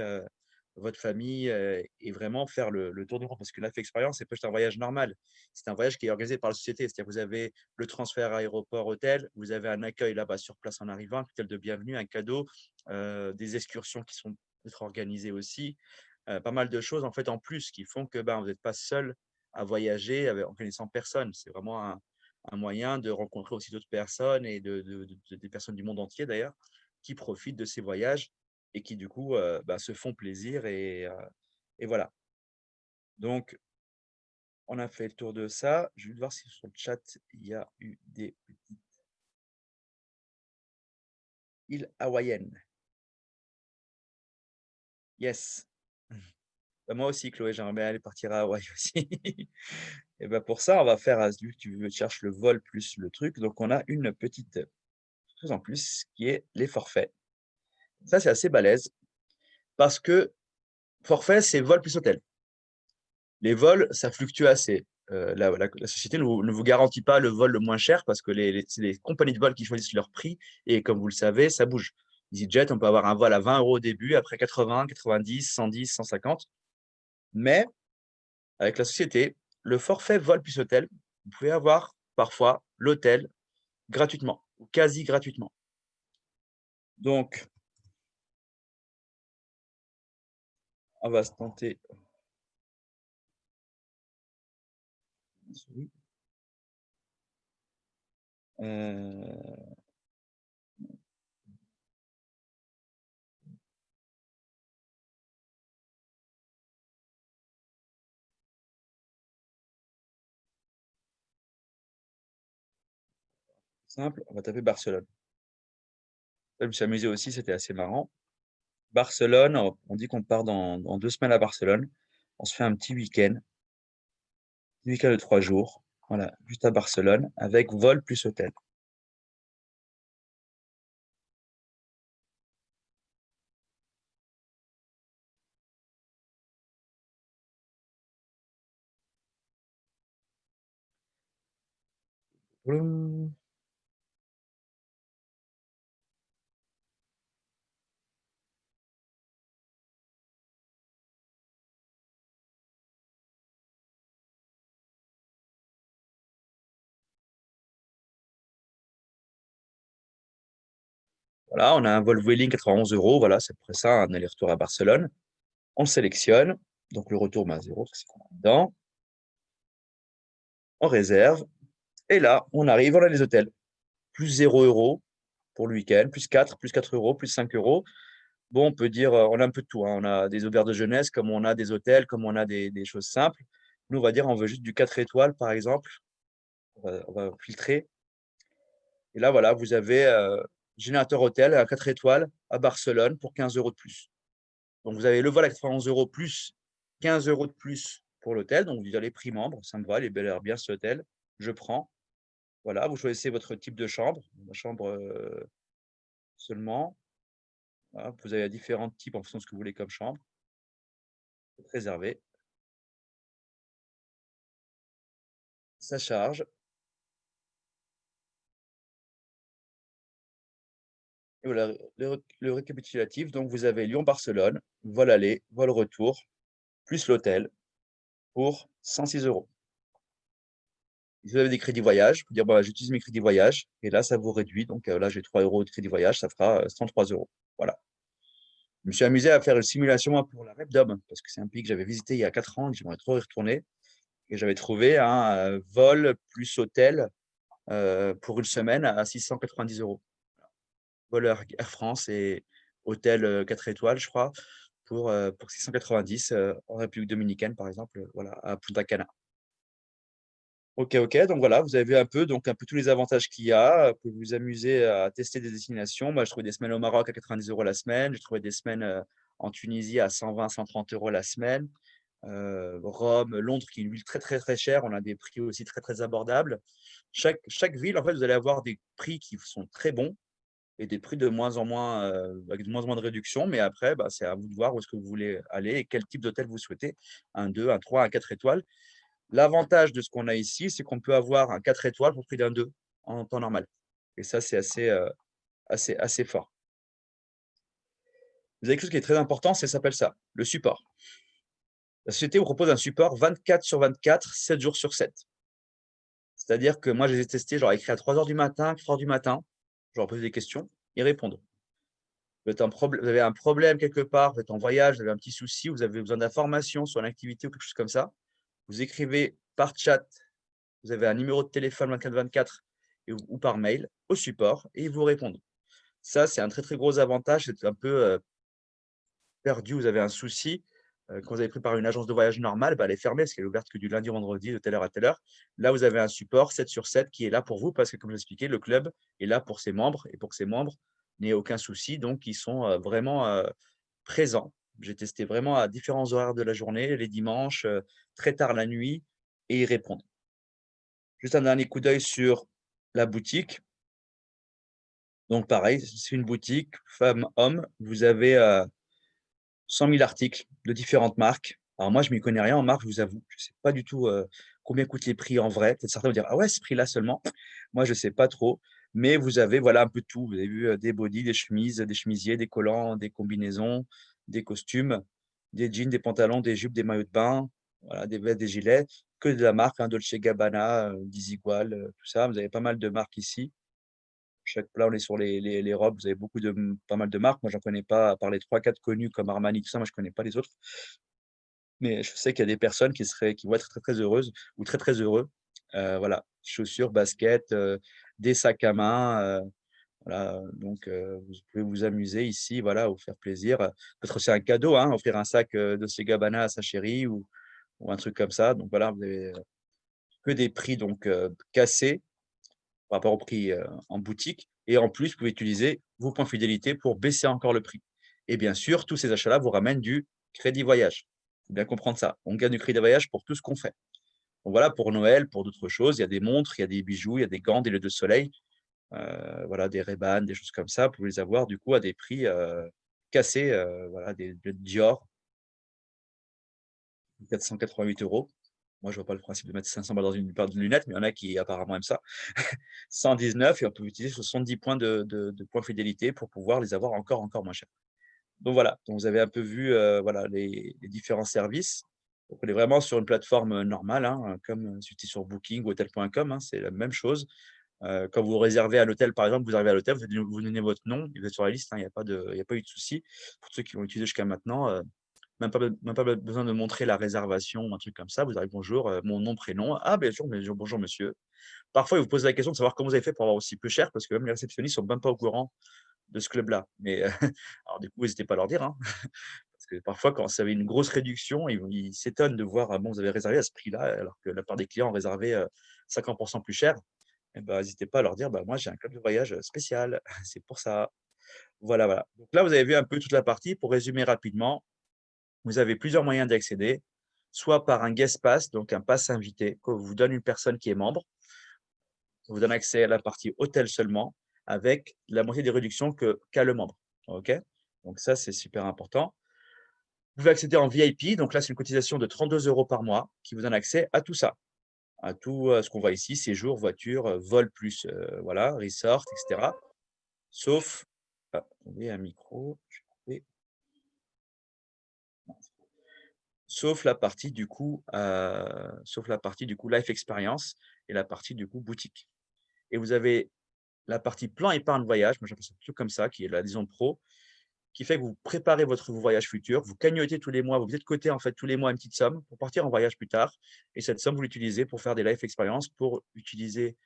Speaker 1: votre famille, et vraiment faire le tour du monde. Parce que Life Experience, c'est pas juste un voyage normal. C'est un voyage qui est organisé par la société. C'est-à-dire que vous avez le transfert aéroport-hôtel, vous avez un accueil là-bas sur place en arrivant, un hôtel de bienvenue, un cadeau, des excursions qui sont peut-être organisées aussi, pas mal de choses en fait en plus qui font que, ben, vous n'êtes pas seul à voyager en connaissant personne. C'est vraiment un moyen de rencontrer aussi d'autres personnes et des personnes du monde entier d'ailleurs, qui profitent de ces voyages et qui du coup, bah, se font plaisir et voilà. Donc on a fait le tour de ça. Je vais voir si sur le chat, il y a eu des petites îles hawaïennes. Yes. Bah, moi aussi Chloé, j'aimerais bien aller partir à Hawaï aussi. Et bah, pour ça, on va faire, vu que tu cherches le vol plus le truc, donc on a une petite chose en plus qui est les forfaits. Ça, c'est assez balèze parce que forfait, c'est vol plus hôtel. Les vols, ça fluctue assez. La société ne vous garantit pas le vol le moins cher parce que c'est les compagnies de vol qui choisissent leur prix et comme vous le savez, ça bouge. EasyJet, on peut avoir un vol à 20 € au début, après 80, 90, 110, 150. Mais avec la société, le forfait vol plus hôtel, vous pouvez avoir parfois l'hôtel gratuitement ou quasi gratuitement. Donc, on va se tenter. Euh, Simple, on va taper Barcelone. Je me suis amusé aussi, c'était assez marrant. Barcelone, on dit qu'on part dans 2 semaines à Barcelone. On se fait un petit week-end de 3 jours, voilà, juste à Barcelone, avec vol plus hôtel. Hum, Voilà, on a un vol Vueling 91 €, voilà, c'est à peu près ça, un aller-retour à Barcelone. On le sélectionne, donc le retour, ben, 0 parce qu'on est dedans. On réserve et là, on arrive, on a les hôtels. Plus 0 € pour le week-end, plus 4 €, plus 5 €. Bon, on peut dire, on a un peu de tout, hein. On a des auberges de jeunesse, comme on a des hôtels, comme on a des choses simples. Nous, on va dire, on veut juste du 4 étoiles, par exemple. On va filtrer et là, voilà, vous avez, générateur hôtel à 4 étoiles à Barcelone pour 15 € de plus. Donc vous avez le vol à 91 € plus 15 € de plus pour l'hôtel. Donc vous dites: «Allez, prix membre, ça me va, il est bel l'air bien cet hôtel, je prends». Voilà, vous choisissez votre type de chambre, la chambre, seulement. Voilà, vous avez différents types en fonction de ce que vous voulez comme chambre. Réservé, ça charge et voilà le récapitulatif. Donc vous avez Lyon-Barcelone, vol aller, vol retour, plus l'hôtel pour 106 €. Si vous avez des crédits voyage, vous pouvez dire: «Bah, j'utilise mes crédits voyage» et là, ça vous réduit. Donc là, j'ai 3 € de crédit voyage, ça fera, 103 €. Voilà. Je me suis amusé à faire une simulation, moi, pour la Repdom parce que c'est un pays que j'avais visité il y a 4 ans et que j'aimerais trop y retourner et j'avais trouvé un, vol plus hôtel, pour une semaine à 690 €. Vol Air France et hôtel, 4 étoiles, je crois, pour 690, en République dominicaine, par exemple, voilà, à Punta Cana. OK, OK. Donc voilà, vous avez vu un peu tous les avantages qu'il y a. Vous pouvez vous amuser à tester des destinations. Moi, je trouvais des semaines au Maroc à 90 € la semaine. J'ai trouvé des semaines, en Tunisie à 120-130 € la semaine. Rome, Londres qui est une ville très, très, très chère. On a des prix aussi très, très abordables. Chaque ville, en fait, vous allez avoir des prix qui sont très bons et des prix de moins en moins, avec de moins en moins de réduction. Mais après, bah, c'est à vous de voir où est-ce que vous voulez aller et quel type d'hôtel vous souhaitez. Un 2, un 3, un 4 étoiles. L'avantage de ce qu'on a ici, c'est qu'on peut avoir un 4 étoiles pour le prix d'un 2 en temps normal et ça, c'est assez fort. Vous avez quelque chose qui est très important, ça s'appelle ça, le support. La société vous propose un support 24/24, 7 jours sur 7. C'est-à-dire que moi, je les ai testés, je leur ai écrit à 3 heures du matin, 4 heures du matin, je leur posé des questions, ils répondent. Vous avez un problème quelque part, vous êtes en voyage, vous avez un petit souci, vous avez besoin d'informations sur l'activité ou quelque chose comme ça, vous écrivez par chat. Vous avez un numéro de téléphone 24/24 ou par mail au support et ils vous répondent. Ça, c'est un très, très gros avantage. C'est un peu, perdu, vous avez un souci, quand vous avez pris par une agence de voyage normale, bah, elle est fermée parce qu'elle est ouverte que du lundi au vendredi de telle heure à telle heure. Là, vous avez un support 7 sur 7 qui est là pour vous parce que comme je l'expliquais, le club est là pour ses membres et pour que ses membres n'aient aucun souci, donc ils sont, vraiment, présents. J'ai testé vraiment à différents horaires de la journée, les dimanches, très tard la nuit et ils répondent. Juste un dernier coup d'œil sur la boutique. Donc pareil, c'est une boutique femmes, hommes. Vous avez, 100 000 articles de différentes marques. Alors moi, je m'y connais rien en marque, je vous avoue. Je sais pas du tout, combien coûtent les prix en vrai. Peut-être certains vont dire: «Ah ouais, ce prix-là seulement?» Moi, je sais pas trop, mais vous avez, voilà, un peu de tout. Vous avez vu, des bodys, des chemises, des chemisiers, des collants, des combinaisons, des costumes, des jeans, des pantalons, des jupes, des maillots de bain, voilà, des vestes, des gilets, que de la marque, hein, Dolce& Gabbana, Desigual, tout ça. Vous avez pas mal de marques ici. Chaque là, on est sur les robes, vous avez beaucoup de pas mal de marques. Moi, j'en connais pas à part les 3-4 connues comme Armani, tout ça, moi, je connais pas les autres. Mais je sais qu'il y a des personnes qui vont être très, très heureuses ou très, très heureux. Voilà, chaussures, baskets, des sacs à main, voilà, donc vous pouvez vous amuser ici, voilà, vous faire plaisir, peut-être aussi un cadeau, hein, offrir un sac, Dolce& Gabbana à sa chérie ou un truc comme ça. Donc voilà, vous avez, que des prix donc cassés par rapport au prix, en boutique et en plus, vous pouvez utiliser vos points fidélité pour baisser encore le prix et bien sûr, tous ces achats-là vous ramènent du crédit voyage. Il faut bien comprendre ça. On gagne du crédit voyage pour tout ce qu'on fait. Donc voilà, pour Noël, pour d'autres choses, il y a des montres, il y a des bijoux, il y a des gants, des lunettes de soleil, voilà, des Ray-Ban, des choses comme ça. Vous pouvez les avoir du coup à des prix, cassés, voilà, des Dior, 488 €. Moi, je vois pas le principe de mettre 500 balles dans une paire de lunettes, mais il y en a qui apparemment aiment ça. 119 et on peut utiliser 70 points de points fidélité pour pouvoir les avoir encore moins chers. Donc voilà, donc vous avez un peu vu, voilà les différents services. Donc on est vraiment sur une plateforme, normale, hein, comme, si tu sur Booking ou Hotels.com, hein, c'est la même chose. Quand vous réservez à l'hôtel, par exemple, vous arrivez à l'hôtel, vous donnez votre nom, vous êtes sur la liste, hein, il y a pas eu de souci. Pour ceux qui l'ont utilisé jusqu'à maintenant, même pas besoin de montrer la réservation ou un truc comme ça. Vous arrivez: «Bonjour, mon nom, prénom». «Ah bien sûr, bonjour monsieur». Parfois, ils vous posent la question de savoir comment vous avez fait pour avoir aussi peu cher, parce que même les réceptionnistes sont même pas au courant de ce club-là. Mais, alors du coup, n'hésitez pas à leur dire, hein, parce que parfois, quand ça avait une grosse réduction, ils s'étonnent de voir: «Ah bon, vous avez réservé à ce prix-là», alors que la plupart des clients ont réservé, 50 plus cher. Et bah, n'hésitez pas à leur dire: «Bah, moi, j'ai un club de voyage, spécial, c'est pour ça». Voilà, voilà. Donc là, vous avez vu un peu toute la partie. Pour résumer rapidement, vous avez plusieurs moyens d'y accéder, soit par un guest pass, donc un pass invité que vous donne une personne qui est membre. Ça vous donne accès à la partie hôtel seulement, avec la moitié des réductions qu'a le membre. OK? Donc ça, c'est super important. Vous pouvez accéder en VIP, donc là, c'est une cotisation de 32 € par mois qui vous donne accès à tout ça, à tout, ce qu'on voit ici, séjour, voiture, vol plus, voilà, resort et cetera. Sauf attendez un micro, je vais couper. Sauf la partie du coup life experience et la partie du coup boutique et vous avez la partie plan épargne voyage, moi j'appelle ça plutôt comme ça, qui est l'adhésion pro, qui fait que vous préparez votre voyage futur, vous cagnotez tous les mois, vous mettez de côté en fait tous les mois une petite somme pour partir en voyage plus tard et cette somme vous l'utilisez pour faire des life experience, pour utiliser,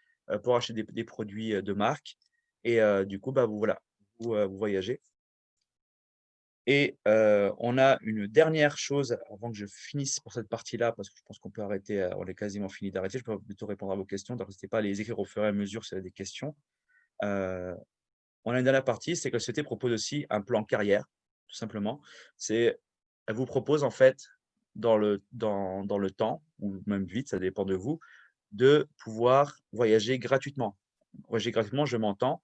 Speaker 1: pour acheter des produits, de marque et du coup, bah, vous voilà, vous voyagez Et on a une dernière chose avant que je finisse pour cette partie-là, parce que je pense qu'on peut arrêter, on est quasiment fini d'arrêter. Je peux plutôt répondre à vos questions, donc n'hésitez pas à les écrire au fur et à mesure si vous avez des questions. Heu, on a une dernière partie, c'est que la société propose aussi un plan carrière, tout simplement. C'est Elle vous propose en fait dans le temps ou même vite, ça dépend de vous, de pouvoir voyager gratuitement. Voyager gratuitement, je m'entends,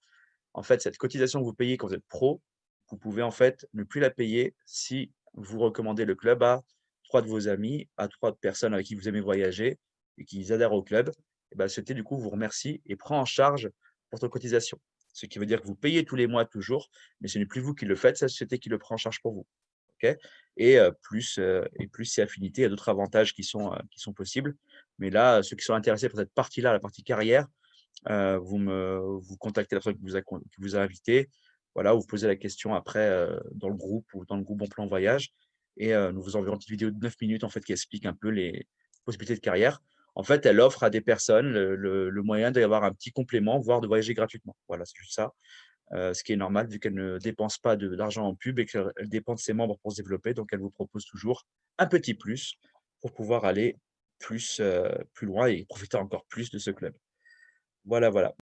Speaker 1: en fait, cette cotisation que vous payez quand vous êtes pro, vous pouvez en fait ne plus la payer si vous recommandez le club à 3 de vos amis, à 3 personnes avec qui vous aimez voyager et qui adhèrent au club. Et bah, la société du coup vous remercie et prend en charge votre cotisation. Ce qui veut dire que vous payez tous les mois toujours, mais ce n'est plus vous qui le faites, c'est la société qui le prend en charge pour vous. OK? Et plus c'est affinité, il y a d'autres avantages qui sont possibles. Mais là, ceux qui sont intéressés par cette partie-là, la partie carrière, vous contactez la personne qui vous a invité. Voilà, vous posez la question après, dans le groupe ou dans le groupe Bon Plan Voyage et nous vous enverrons une petite vidéo de 9 minutes, en fait, qui explique un peu les possibilités de carrière. En fait, elle offre à des personnes le moyen d'avoir un petit complément, voire de voyager gratuitement. Voilà, c'est juste ça, ce qui est normal vu qu'elle ne dépense pas d'argent en pub et qu'elle dépend de ses membres pour se développer. Donc elle vous propose toujours un petit plus pour pouvoir aller plus loin et profiter encore plus de ce club. Voilà, voilà.